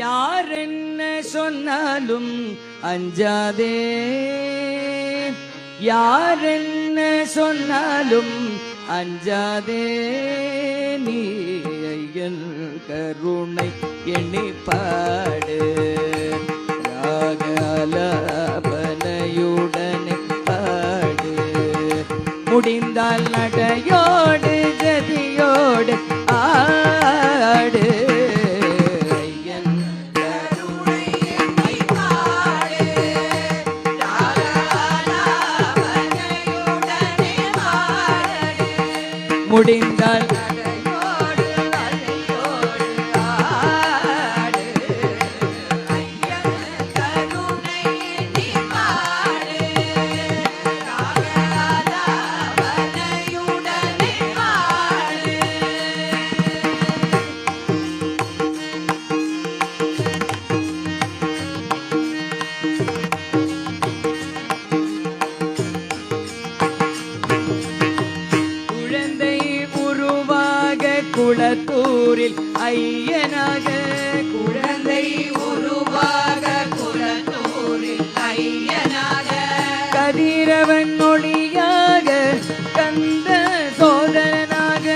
யார் என்ன சொன்னாலும் அஞ்சாதே, யார் என்ன சொன்னாலும் அஞ்சாதே, நீ ஐயன் கருணை எண்ணி பாடு, ராகலாபனையுடனே பாடு, முடிந்தால் நடையோடு ஜதியோடு ஆடு, முடிந்தால் குளத்தூரில் ஐயனாக, குழந்தை உருவாக குளத்தூரில் ஐயனாக, கதிரவன் ஒளியாக கந்த சோதரனாக,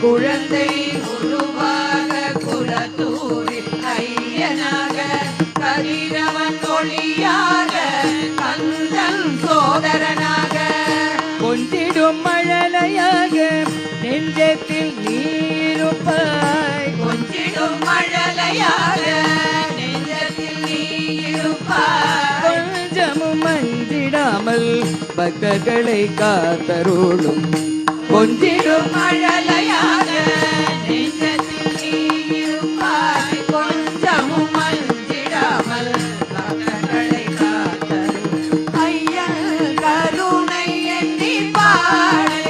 குழந்தை உருவாக குளத்தூரில் ஐயனாக, கதிரவன் ஒளியாக கந்தன் சோதரனாக, கொஞ்சிடும் மழலையாக நெஞ்சத்தில் நீருப்பாய், கொஞ்சிடும் மழலையாக நெஞ்சத்தில் நீருப்பாய், கொஞ்சமும் மஞ்சிடாமல் பக்தர்களை காத்தருளும், கொஞ்சிடும் மழலையாக நெஞ்சத்தில் நீருப்பாய், கொஞ்சமும் மஞ்சிடாமல் பக்தர்களை காத்தருளும், ஐயன் கருணை எண்ணி பாடு,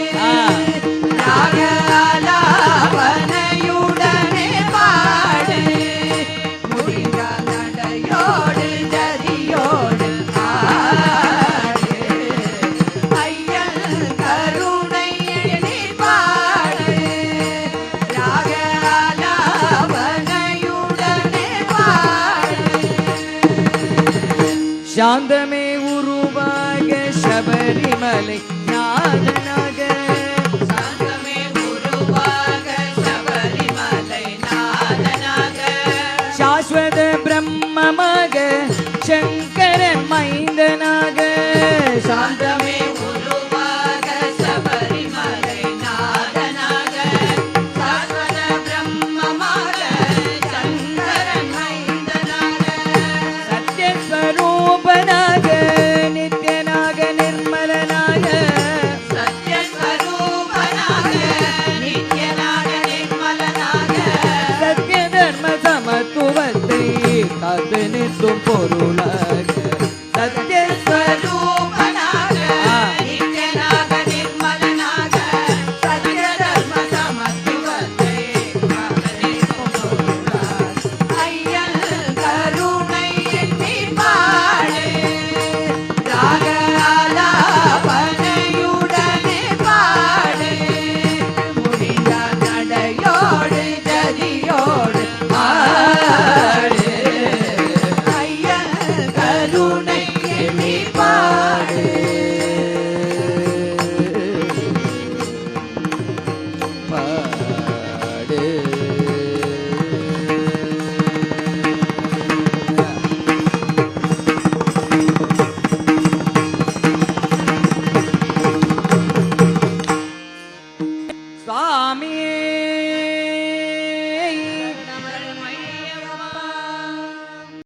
ராகலாபனையுடனே பாடு, முடிந்தால் நடையோடு ஜதியோடு ஆடு, ஐயன் கருணை எண்ணி பாடு, ராகலாபனையுடனே பாடு, சாந்தமே உருவாக சபரிமலை நாதனா